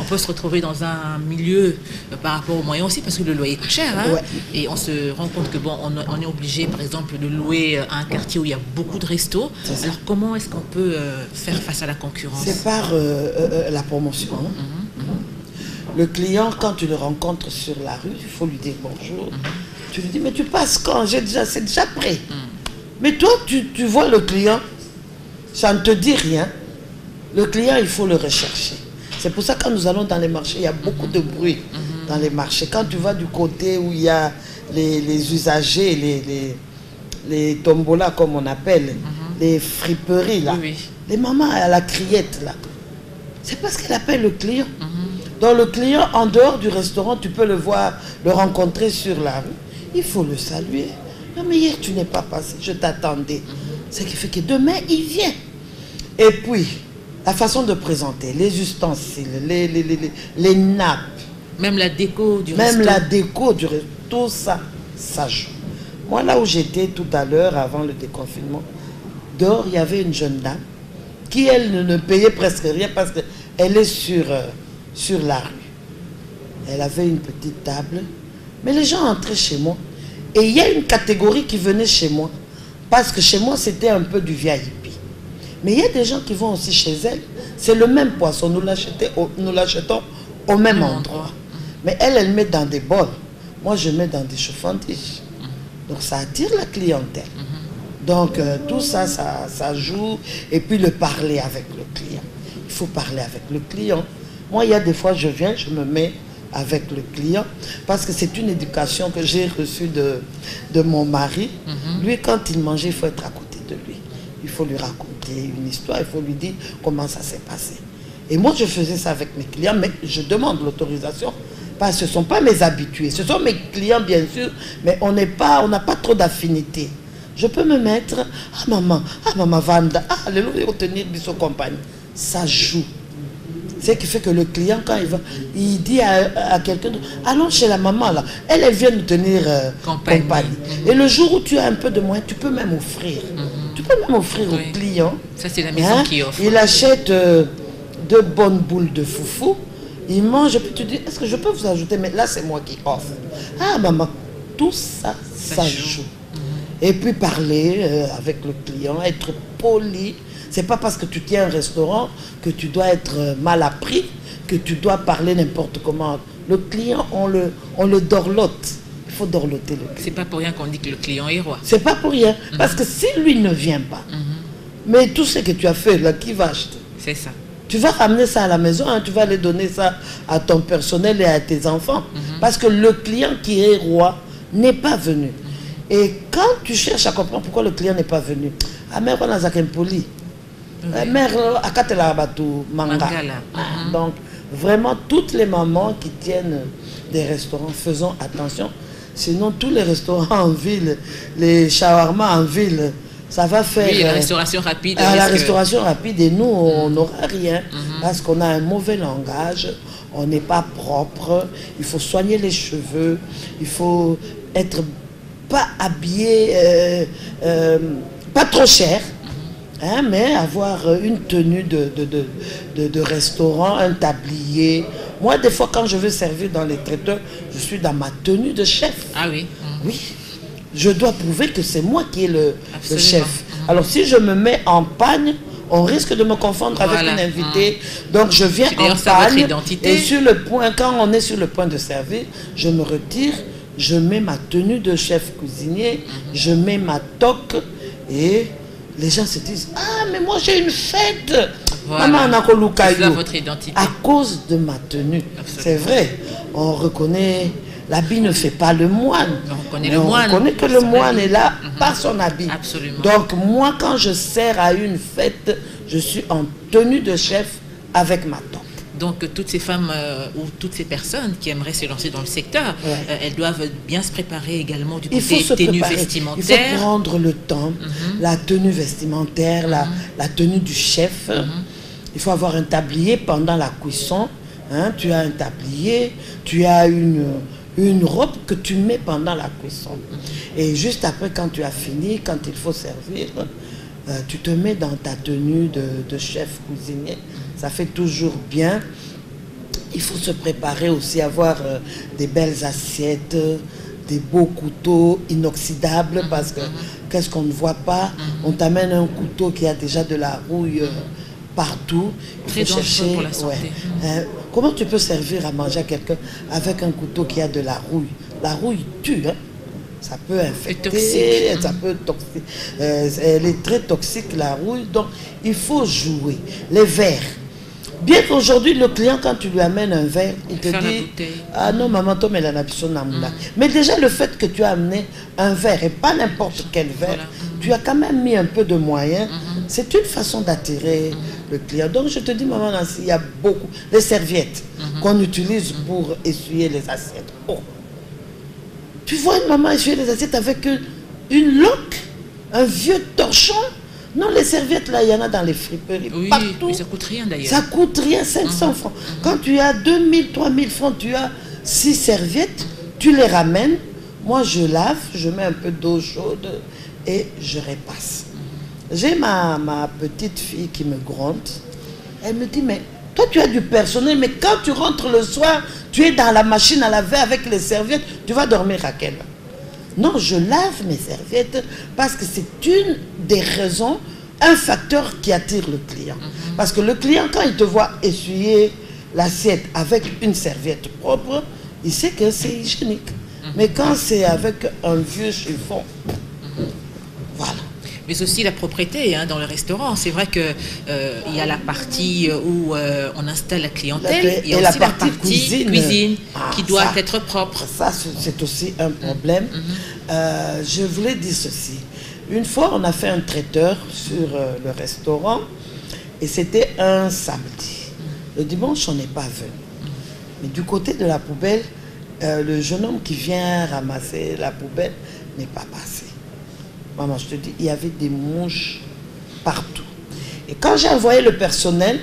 On peut se retrouver dans un milieu par rapport aux moyens aussi, parce que le loyer coûte cher. Hein, et on se rend compte que bon, on est obligé, par exemple, de louer un quartier où il y a beaucoup de restos. Alors comment est-ce qu'on peut faire face à la concurrence? C'est par la promotion. Le client, quand tu le rencontres sur la rue, il faut lui dire bonjour. Tu lui dis, mais tu passes quand? C'est déjà prêt. Mais toi, tu vois le client, ça ne te dit rien. Le client, il faut le rechercher. C'est pour ça que quand nous allons dans les marchés, il y a beaucoup de bruit dans les marchés. Quand tu vas du côté où il y a les usagers, les tombolas comme on appelle, les friperies là, les mamans à la criette là, c'est parce qu'elle appelle le client. Donc le client, en dehors du restaurant, tu peux le voir, le rencontrer sur la rue. Il faut le saluer. Non mais hier tu n'es pas passé, je t'attendais. Ce qui fait que demain il vient. Et puis, la façon de présenter, les ustensiles, les nappes. Même la déco du resto. Même la déco du resto, tout ça, ça joue. Moi, là où j'étais tout à l'heure, avant le déconfinement, dehors, il y avait une jeune dame. qui elle ne payait presque rien parce qu'elle est sur la rue. Elle avait une petite table, mais les gens entraient chez moi. Et il y a une catégorie qui venait chez moi, parce que chez moi c'était un peu du VIP. Mais il y a des gens qui vont aussi chez elle, c'est le même poisson, nous l'achetons au même endroit. Mais elle met dans des bols, moi je mets dans des chauffandiges. Donc ça attire la clientèle. Donc tout ça, ça joue. Et puis le parler avec le client. Il faut parler avec le client. Moi, il y a des fois, je viens, je me mets avec le client, parce que c'est une éducation que j'ai reçue de mon mari. Lui, quand il mangeait, il faut être à côté de lui. Il faut lui raconter une histoire, il faut lui dire comment ça s'est passé. Et moi, je faisais ça avec mes clients, mais je demande l'autorisation, parce que ce ne sont pas mes habitués. Ce sont mes clients, bien sûr, mais on n'a pas trop d'affinité. Je peux me mettre, ah maman Vanda, ah alléluia, tenir biso compagnie. Ça joue. C'est ce qui fait que le client, quand il va, il dit à quelqu'un, allons chez la maman là, elle vient nous tenir compagnie. Et le jour où tu as un peu de moyens, tu peux même offrir. Tu peux même offrir au client. Ça, c'est la maison qui offre. Il achète 2 bonnes boules de foufou, il mange, et puis tu dis, est-ce que je peux vous ajouter? Mais là, c'est moi qui offre. Ah maman, tout ça, ça joue. Et puis parler avec le client, être poli. C'est pas parce que tu tiens un restaurant que tu dois être mal appris, que tu dois parler n'importe comment. Le client, on le dorlote. Il faut dorloter le client. C'est pas pour rien qu'on dit que le client est roi. C'est pas pour rien. Parce que si lui ne vient pas, mais tout ce que tu as fait, là, qui va acheter? C'est ça. Tu vas ramener ça à la maison, hein, tu vas aller donner ça à ton personnel et à tes enfants. Parce que le client qui est roi n'est pas venu. Et quand tu cherches à comprendre pourquoi le client n'est pas venu, ah mère, on a un poli. Mère, akatela batu mangala. Donc, vraiment, toutes les mamans qui tiennent des restaurants, faisons attention. Sinon, tous les restaurants en ville, les shawarma en ville, ça va faire... Oui, la restauration rapide. La restauration rapide, et nous, on n'aura rien. Parce qu'on a un mauvais langage, on n'est pas propre, il faut soigner les cheveux, il faut être pas habillé, pas trop cher, hein, mais avoir une tenue de restaurant, un tablier. Moi, des fois, quand je veux servir dans les traiteurs, je suis dans ma tenue de chef. Ah oui. Oui. Je dois prouver que c'est moi qui est le chef. Alors, si je me mets en panne, on risque de me confondre avec une invitée. Donc, je viens en panne. Et sur le point, quand on est sur le point de servir, je me retire, je mets ma tenue de chef cuisinier, je mets ma toque et les gens se disent, ah, mais moi j'ai une fête. Maman, on a votre identité. À cause de ma tenue. C'est vrai, on reconnaît, l'habit ne fait pas le moine. On reconnaît le moine. On reconnaît que le moine est là par son habit. Absolument. Donc moi, quand je sers à une fête, je suis en tenue de chef avec ma toque. Donc toutes ces femmes ou toutes ces personnes qui aimeraient se lancer dans le secteur, elles doivent bien se préparer également du côté tenue vestimentaire. Il faut prendre le temps, la tenue vestimentaire, la tenue du chef. Il faut avoir un tablier pendant la cuisson. Hein, tu as un tablier, tu as une robe que tu mets pendant la cuisson. Et juste après, quand tu as fini, quand il faut servir, tu te mets dans ta tenue de chef cuisinier. Ça fait toujours bien. Il faut se préparer aussi, avoir des belles assiettes, des beaux couteaux inoxydables, parce que qu'est-ce qu'on ne voit pas? On t'amène un couteau qui a déjà de la rouille partout. Très dangereux pour la santé. Comment tu peux servir à manger à quelqu'un avec un couteau qui a de la rouille? La rouille tue, hein? Ça peut infecter, ça peut toxique. Elle est très toxique, la rouille. Donc, il faut jouer. Les verres. Bien qu'aujourd'hui, le client, quand tu lui amènes un verre, il te dit, ah non, maman, toi, mais la mais déjà, le fait que tu as amené un verre, et pas n'importe quel verre, tu as quand même mis un peu de moyens. C'est une façon d'attirer le client. Donc, je te dis, maman Nancy, il y a beaucoup. Les serviettes qu'on utilise pour essuyer les assiettes. Oh. Tu vois une maman essuyer les assiettes avec une loque, un vieux torchon. Non, les serviettes, là, il y en a dans les friperies, partout. Mais ça coûte rien d'ailleurs. Ça coûte rien, 500 francs. Quand tu as 2000, 3000 francs, tu as 6 serviettes, tu les ramènes. Moi, je lave, je mets un peu d'eau chaude et je repasse. J'ai ma petite fille qui me gronde. Elle me dit, mais toi tu as du personnel, mais quand tu rentres le soir, tu es dans la machine à laver avec les serviettes, tu vas dormir à quelle heure? Non, je lave mes serviettes parce que c'est une des raisons, un facteur qui attire le client. Parce que le client, quand il te voit essuyer l'assiette avec une serviette propre, il sait que c'est hygiénique. Mais quand c'est avec un vieux chiffon, voilà. Mais aussi la propreté dans le restaurant. C'est vrai qu'il y a la partie où on installe la clientèle, il y a aussi la partie cuisine qui doit être propre. Ça, c'est aussi un problème. Je voulais dire ceci. Une fois, on a fait un traiteur sur le restaurant et c'était un samedi. Le dimanche, on n'est pas venu. Mais du côté de la poubelle, le jeune homme qui vient ramasser la poubelle n'est pas passé. Maman, je te dis, il y avait des mouches partout. Et quand j'ai envoyé le personnel,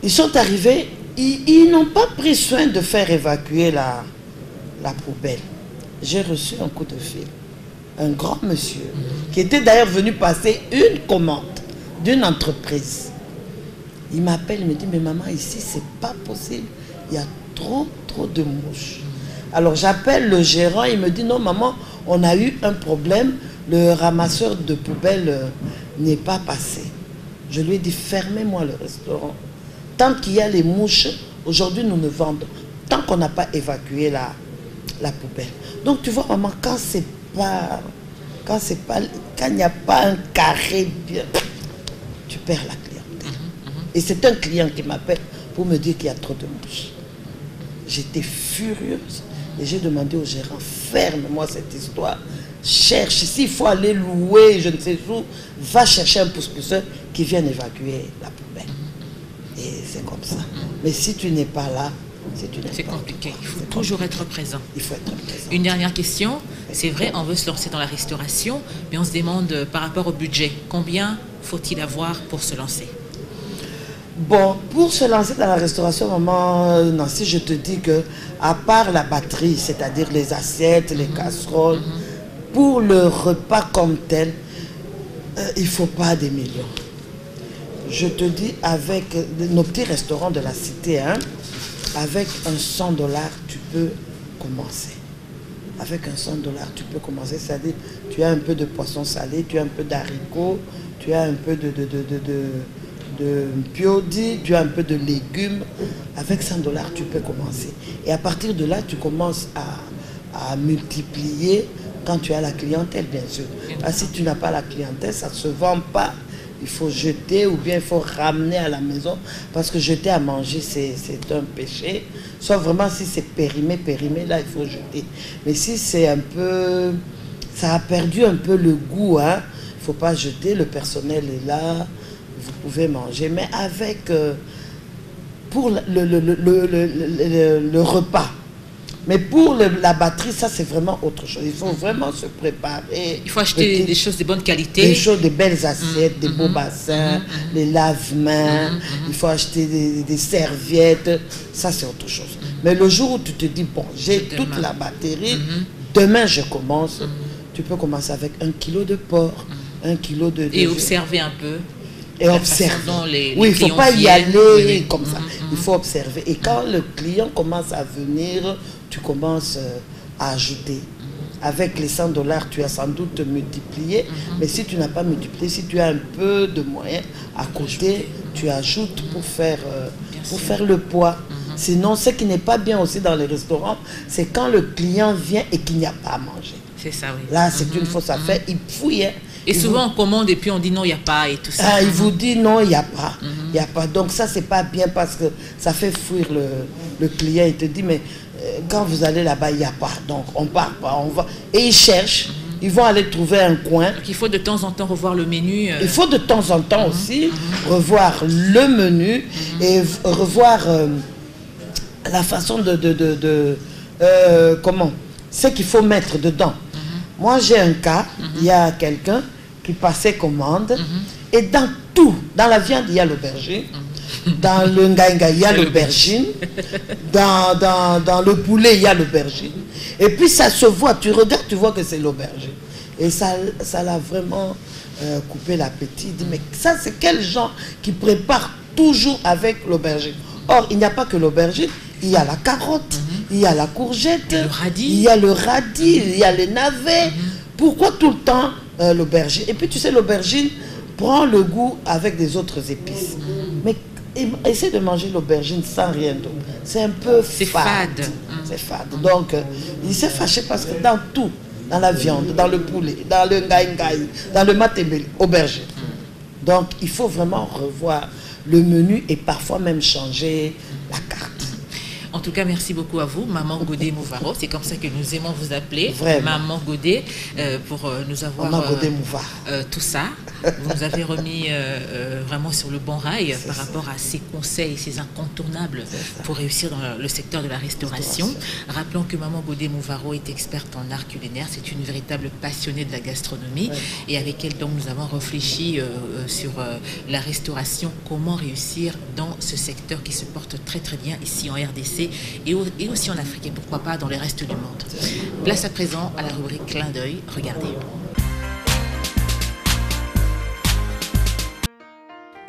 ils sont arrivés, ils n'ont pas pris soin de faire évacuer la poubelle. J'ai reçu un coup de fil. Un grand monsieur, qui était d'ailleurs venu passer une commande d'une entreprise. Il m'appelle, il me dit, mais maman, ici, c'est pas possible. Il y a trop de mouches. Alors j'appelle le gérant, il me dit, non maman, on a eu un problème, le ramasseur de poubelle n'est pas passé. Je lui ai dit, fermez-moi le restaurant. Tant qu'il y a les mouches, aujourd'hui nous ne vendons, tant qu'on n'a pas évacué la poubelle. Donc tu vois maman, quand il n'y a pas un carré bien, tu perds la clientèle. Et c'est un client qui m'appelle pour me dire qu'il y a trop de mouches. J'étais furieuse et j'ai demandé au gérant, ferme-moi cette histoire, cherche, s'il faut aller louer, je ne sais où, va chercher un pousse-pousseur qui vienne évacuer la poubelle. Et c'est comme ça. Mais si tu n'es pas là, c'est compliqué, il faut toujours être présent. Il faut être présent. Une dernière question, c'est vrai, on veut se lancer dans la restauration, mais on se demande par rapport au budget, combien faut-il avoir pour se lancer? Bon, pour se lancer dans la restauration, maman, Nancy, je te dis que, à part la batterie, c'est-à-dire les assiettes, les casseroles, pour le repas comme tel, il ne faut pas des millions. Je te dis, avec nos petits restaurants de la cité, avec un 100 $, tu peux commencer. Avec un 100 $, tu peux commencer, c'est-à-dire, tu as un peu de poisson salé, tu as un peu d'haricots, tu as un peu de piodi, tu as un peu de légumes. Avec 100 $, tu peux commencer. Et à partir de là, tu commences à multiplier quand tu as la clientèle, bien sûr. Parce que si tu n'as pas la clientèle, ça ne se vend pas. Il faut jeter ou bien il faut ramener à la maison. Parce que jeter à manger, c'est un péché. Soit vraiment, si c'est périmé, là, il faut jeter. Mais si c'est un peu... Ça a perdu un peu le goût, il ne faut pas jeter. Le personnel est là. Vous pouvez manger, mais avec pour le repas. Mais pour la batterie, ça c'est vraiment autre chose. Il faut vraiment se préparer. Il faut acheter des choses de bonne qualité. Des choses, des belles assiettes, des beaux bassins, les lave-mains. Il faut acheter des serviettes. Ça c'est autre chose. Mais le jour où tu te dis, bon, j'ai toute la batterie, demain je commence. Tu peux commencer avec 1 kilo de porc, 1 kilo de... Et observer un peu. Et observer. Oui, il ne faut pas y aller comme ça. Il faut observer. Et quand le client commence à venir, tu commences à ajouter. Avec les 100 $, tu as sans doute multiplié. Mais si tu n'as pas multiplié, si tu as un peu de moyens à côté, tu ajoutes pour faire le poids. Sinon, ce qui n'est pas bien aussi dans les restaurants, c'est quand le client vient et qu'il n'y a pas à manger. C'est ça, oui. Là, c'est une fausse affaire. Il fouille. Et souvent, on commande et puis on dit non, il n'y a pas et tout ça. Il vous dit non, il n'y a pas. Il n'y a pas. Donc ça, c'est pas bien parce que ça fait fuir le client. Il te dit, mais quand vous allez là-bas, il n'y a pas. Donc on ne part pas, on va. Et ils cherchent. Ils vont aller trouver un coin. Donc il faut de temps en temps revoir le menu. Il faut de temps en temps aussi revoir le menu et revoir la façon comment, ce qu'il faut mettre dedans. Moi, j'ai un cas, il y a quelqu'un qui passait commande et dans tout, dans la viande, il y a l'aubergine, dans le ngaïga, il y a l'aubergine, dans le poulet, il y a l'aubergine. Et puis ça se voit, tu regardes, tu vois que c'est l'aubergine. Et ça l'a vraiment coupé l'appétit. Mais ça, c'est quel gens qui préparent toujours avec l'aubergine. Or, il n'y a pas que l'aubergine, il y a la carotte, il y a la courgette, il y a le radis, il y a les navets. Pourquoi tout le temps l'aubergine? Et puis tu sais, l'aubergine prend le goût avec des autres épices. Mais essaie de manger l'aubergine sans rien d'autre. C'est un peu fade. C'est fade. Donc, il s'est fâché parce que dans tout, dans la viande, dans le poulet, dans le ngaï, dans le matébélé, aubergine. Donc, il faut vraiment revoir le menu et parfois même changer la carte. En tout cas, merci beaucoup à vous, Maman Godé Mouvaro. C'est comme ça que nous aimons vous appeler. Vraiment. Maman Godé, pour nous avoir tout ça. Vous nous avez remis vraiment sur le bon rail par rapport à ces conseils, ces incontournables pour réussir dans le secteur de la restauration. Rappelons que Maman Godé Mouvaro est experte en art culinaire. C'est une véritable passionnée de la gastronomie. Et avec elle, donc, nous avons réfléchi sur la restauration, comment réussir dans ce secteur qui se porte très très bien ici en RDC. Et aussi en Afrique et pourquoi pas dans les restes du monde. Place à présent à la rubrique Clin d'œil. Regardez.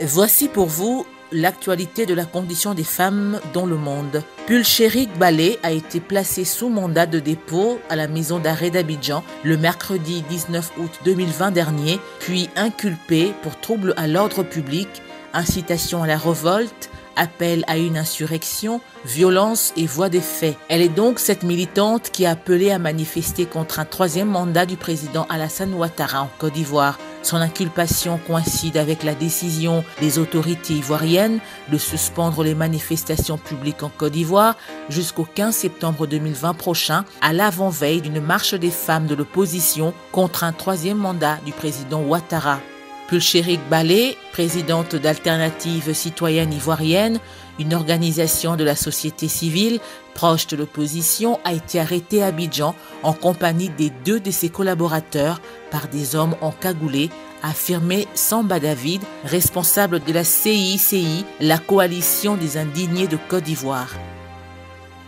Voici pour vous l'actualité de la condition des femmes dans le monde. Pulcherik Balé a été placé sous mandat de dépôt à la maison d'arrêt d'Abidjan le mercredi 19 août 2020 dernier, puis inculpé pour trouble à l'ordre public, incitation à la révolte, appel à une insurrection, violence et voie des faits. Elle est donc cette militante qui a appelé à manifester contre un troisième mandat du président Alassane Ouattara en Côte d'Ivoire. Son inculpation coïncide avec la décision des autorités ivoiriennes de suspendre les manifestations publiques en Côte d'Ivoire jusqu'au 15 septembre 2020 prochain, à l'avant-veille d'une marche des femmes de l'opposition contre un troisième mandat du président Ouattara. Pulcherik Balé, présidente d'Alternative citoyenne ivoirienne, une organisation de la société civile proche de l'opposition, a été arrêtée à Abidjan en compagnie des 2 de ses collaborateurs par des hommes encagoulés, a affirmé Samba David, responsable de la CICI, la coalition des indignés de Côte d'Ivoire.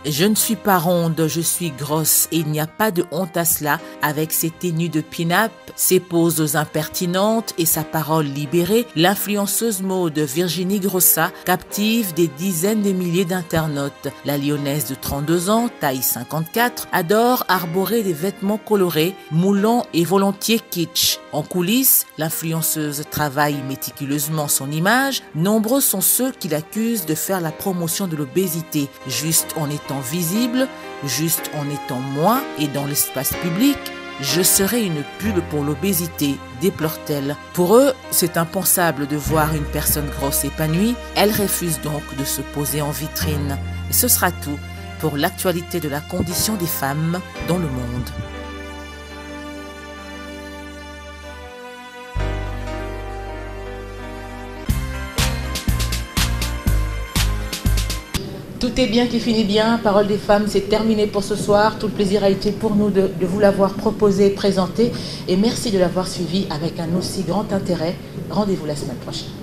Je ne suis pas ronde, je suis grosse et il n'y a pas de honte à cela avec ses tenues de pin-up, ses poses impertinentes et sa parole libérée. L'influenceuse mode Virginie Grossa captive des dizaines de milliers d'internautes. La lyonnaise de 32 ans, taille 54, adore arborer des vêtements colorés, moulants et volontiers kitsch. En coulisses, l'influenceuse travaille méticuleusement son image. Nombreux sont ceux qui l'accusent de faire la promotion de l'obésité, juste en étant visible, juste en étant moi et dans l'espace public, je serai une pub pour l'obésité, déplore-t-elle. Pour eux, c'est impensable de voir une personne grosse épanouie. Elle refuse donc de se poser en vitrine. Et ce sera tout pour l'actualité de la condition des femmes dans le monde. Tout est bien qui finit bien. Parole des femmes, c'est terminé pour ce soir. Tout le plaisir a été pour nous de vous l'avoir proposé, présenté. Et merci de l'avoir suivi avec un aussi grand intérêt. Rendez-vous la semaine prochaine.